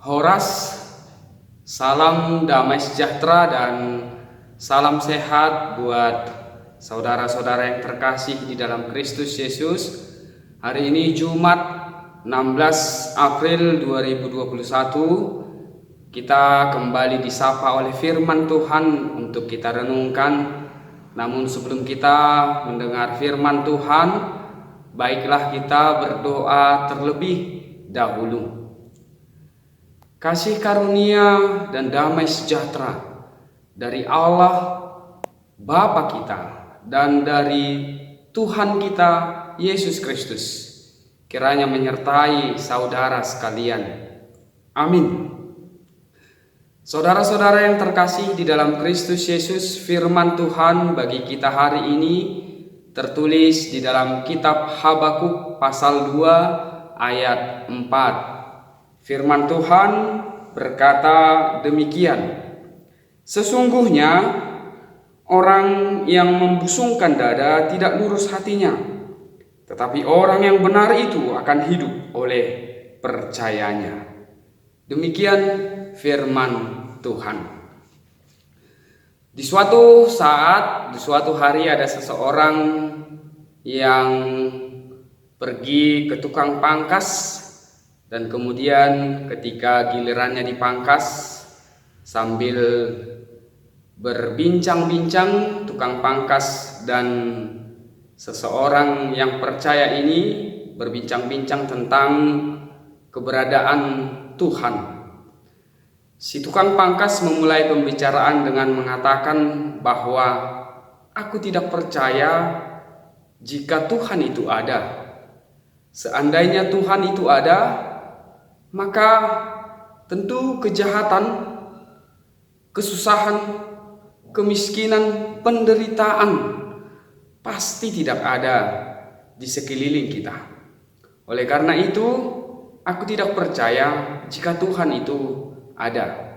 Horas, salam damai sejahtera dan salam sehat buat saudara-saudara yang terkasih di dalam Kristus Yesus. Hari ini Jumat 16 April 2021, kita kembali disapa oleh firman Tuhan untuk kita renungkan. Namun sebelum kita mendengar firman Tuhan, baiklah kita berdoa terlebih dahulu. Kasih karunia dan damai sejahtera dari Allah Bapa kita dan dari Tuhan kita Yesus Kristus kiranya menyertai saudara sekalian. Amin. Saudara-saudara yang terkasih di dalam Kristus Yesus, firman Tuhan bagi kita hari ini tertulis di dalam kitab Habakuk pasal 2 ayat 4. Firman Tuhan berkata demikian, sesungguhnya orang yang membusungkan dada tidak lurus hatinya, tetapi orang yang benar itu akan hidup oleh percayanya. Demikian firman Tuhan. Di suatu saat, di suatu hari ada seseorang yang pergi ke tukang pangkas. Dan kemudian ketika gilirannya dipangkas, sambil berbincang-bincang tukang pangkas dan seseorang yang percaya ini berbincang-bincang tentang keberadaan Tuhan. Si tukang pangkas memulai pembicaraan dengan mengatakan bahwa aku tidak percaya jika Tuhan itu ada. Seandainya Tuhan itu ada, maka tentu kejahatan, kesusahan, kemiskinan, penderitaan pasti tidak ada di sekeliling kita. Oleh karena itu, aku tidak percaya jika Tuhan itu ada.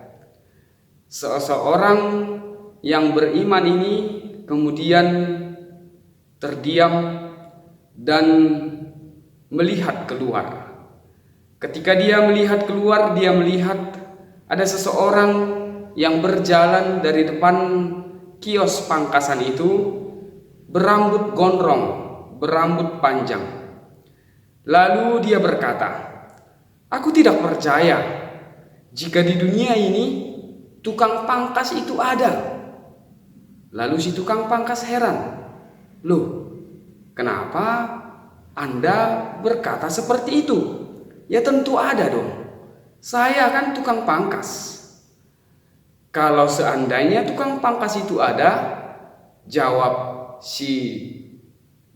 Seseorang yang beriman ini kemudian terdiam dan melihat keluar. Ketika dia melihat keluar, dia melihat ada seseorang yang berjalan dari depan kios pangkasan itu, berambut gondrong, berambut panjang. Lalu dia berkata, aku tidak percaya jika di dunia ini tukang pangkas itu ada. Lalu si tukang pangkas heran, loh, kenapa Anda berkata seperti itu? Ya tentu ada dong. Saya kan tukang pangkas. Kalau seandainya tukang pangkas itu ada, jawab si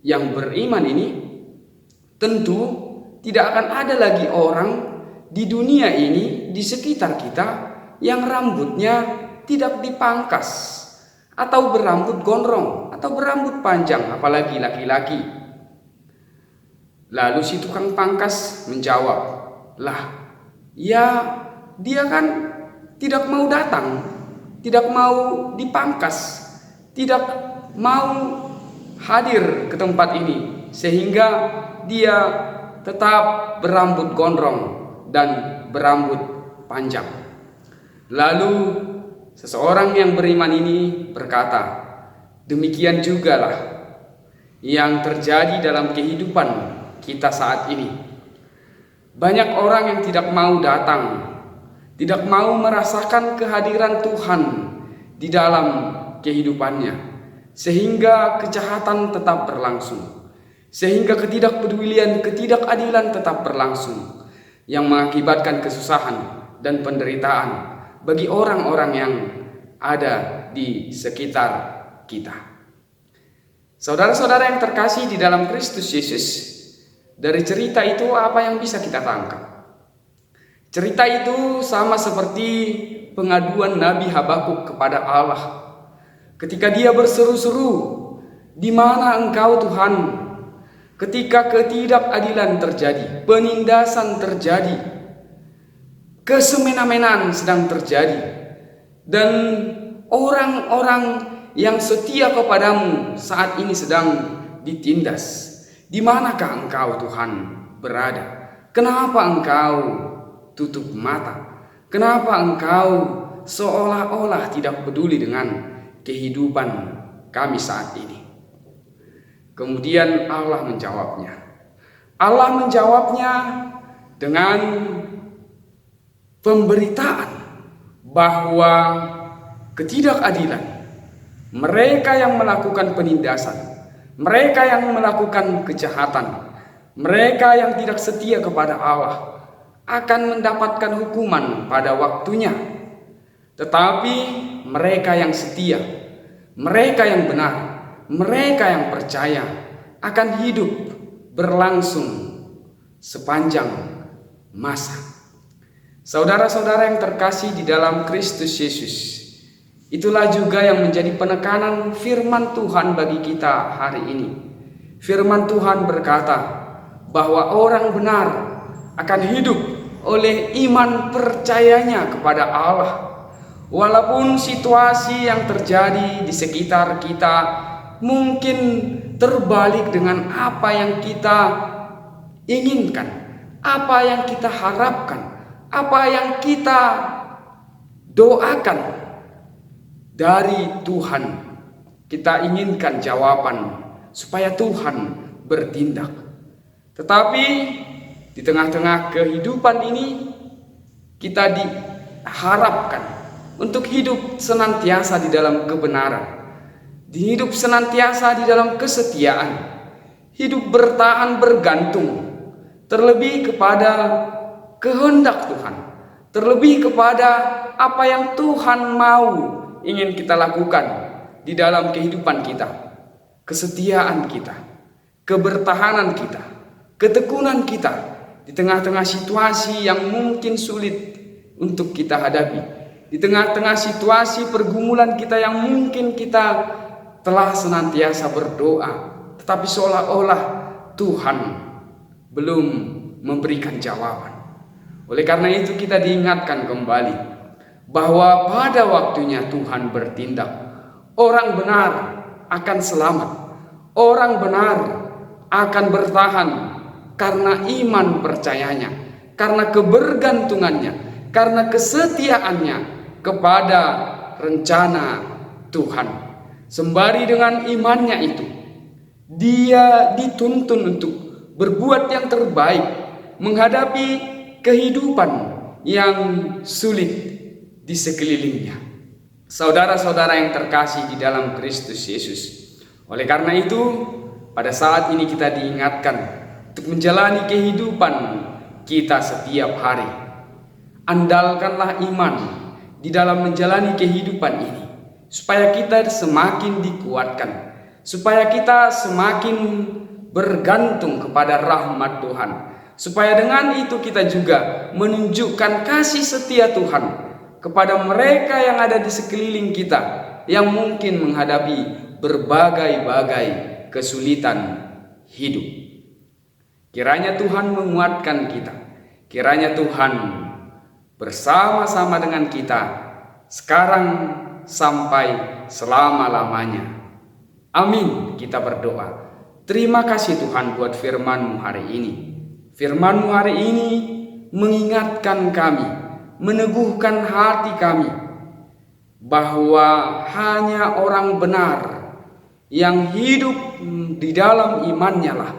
yang beriman ini, tentu tidak akan ada lagi orang di dunia ini, di sekitar kita, yang rambutnya tidak dipangkas atau berambut gondrong atau berambut panjang, apalagi laki-laki. Lalu si tukang pangkas menjawab, lah, ya dia kan tidak mau datang, tidak mau dipangkas, tidak mau hadir ke tempat ini, sehingga dia tetap berambut gondrong dan berambut panjang. Lalu seseorang yang beriman ini berkata, demikian jugalah yang terjadi dalam kehidupan kita saat ini. Banyak orang yang tidak mau datang, tidak mau merasakan kehadiran Tuhan di dalam kehidupannya, sehingga kejahatan tetap berlangsung, sehingga ketidakpedulian, ketidakadilan tetap berlangsung, yang mengakibatkan kesusahan dan penderitaan bagi orang-orang yang ada di sekitar kita. Saudara-saudara yang terkasih di dalam Kristus Yesus, dari cerita itu apa yang bisa kita tangkap? Cerita itu sama seperti pengaduan Nabi Habakuk kepada Allah. Ketika dia berseru-seru, di mana engkau Tuhan? Ketika ketidakadilan terjadi, penindasan terjadi, kesemena-menaan sedang terjadi, dan orang-orang yang setia kepadamu saat ini sedang ditindas. Di manakah engkau Tuhan berada? Kenapa engkau tutup mata? Kenapa engkau seolah-olah tidak peduli dengan kehidupan kami saat ini? Kemudian Allah menjawabnya. Allah menjawabnya dengan pemberitaan bahwa ketidakadilan, mereka yang melakukan penindasan, mereka yang melakukan kejahatan, mereka yang tidak setia kepada Allah akan mendapatkan hukuman pada waktunya. Tetapi mereka yang setia, mereka yang benar, mereka yang percaya akan hidup berlangsung sepanjang masa. Saudara-saudara yang terkasih di dalam Kristus Yesus, itulah juga yang menjadi penekanan firman Tuhan bagi kita hari ini. Firman Tuhan berkata bahwa orang benar akan hidup oleh iman percayanya kepada Allah. Walaupun situasi yang terjadi di sekitar kita mungkin terbalik dengan apa yang kita inginkan, apa yang kita harapkan, apa yang kita doakan dari Tuhan. Kita inginkan jawaban supaya Tuhan bertindak. Tetapi di tengah-tengah kehidupan ini kita diharapkan untuk hidup senantiasa di dalam kebenaran, hidup senantiasa di dalam kesetiaan, hidup bertahan bergantung terlebih kepada kehendak Tuhan, terlebih kepada apa yang Tuhan mau ingin kita lakukan di dalam kehidupan kita, kesetiaan kita, kebertahanan kita, ketekunan kita di tengah-tengah situasi yang mungkin sulit untuk kita hadapi, di tengah-tengah situasi pergumulan kita yang mungkin kita telah senantiasa berdoa, tetapi seolah-olah Tuhan belum memberikan jawaban. Oleh karena itu kita diingatkan kembali bahwa pada waktunya Tuhan bertindak. Orang benar akan selamat, orang benar akan bertahan karena iman percayanya, karena kebergantungannya, karena kesetiaannya kepada rencana Tuhan. Sembari dengan imannya itu, dia dituntun untuk berbuat yang terbaik, menghadapi kehidupan yang sulit di sekelilingnya. Saudara-saudara yang terkasih di dalam Kristus Yesus, oleh karena itu pada saat ini kita diingatkan untuk menjalani kehidupan kita setiap hari. Andalkanlah iman di dalam menjalani kehidupan ini, supaya kita semakin dikuatkan, supaya kita semakin bergantung kepada rahmat Tuhan, supaya dengan itu kita juga menunjukkan kasih setia Tuhan kepada mereka yang ada di sekeliling kita, yang mungkin menghadapi berbagai-bagai kesulitan hidup. Kiranya Tuhan menguatkan kita, kiranya Tuhan bersama-sama dengan kita sekarang sampai selama-lamanya. Amin, kita berdoa. Terima kasih Tuhan buat firman-Mu hari ini. Firman-Mu hari ini mengingatkan kami, meneguhkan hati kami, bahwa hanya orang benar yang hidup di dalam imannya lah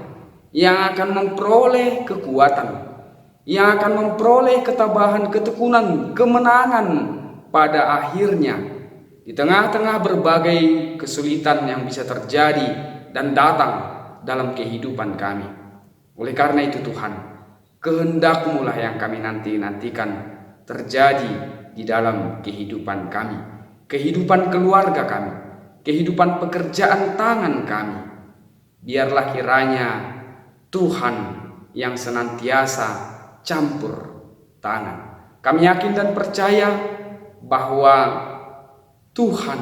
yang akan memperoleh kekuatan, yang akan memperoleh ketabahan, ketekunan, kemenangan pada akhirnya di tengah-tengah berbagai kesulitan yang bisa terjadi dan datang dalam kehidupan kami. Oleh karena itu Tuhan, kehendak-Mu lah yang kami nantikan terjadi di dalam kehidupan kami, kehidupan keluarga kami, kehidupan pekerjaan tangan kami. Biarlah kiranya Tuhan yang senantiasa campur tangan. Kami yakin dan percaya bahwa Tuhan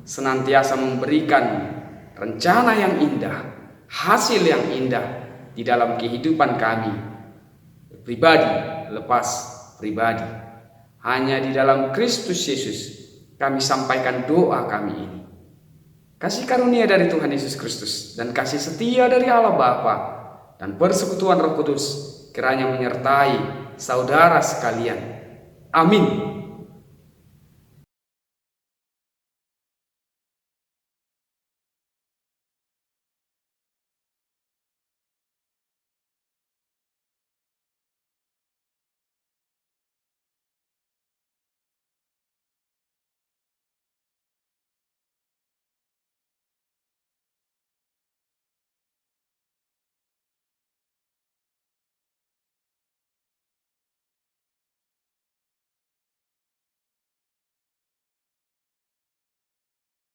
senantiasa memberikan rencana yang indah, hasil yang indah di dalam kehidupan kami, pribadi lepas pribadi. Hanya di dalam Kristus Yesus kami sampaikan doa kami ini. Kasih karunia dari Tuhan Yesus Kristus dan kasih setia dari Allah Bapa dan persekutuan Roh Kudus kiranya menyertai saudara sekalian Amin.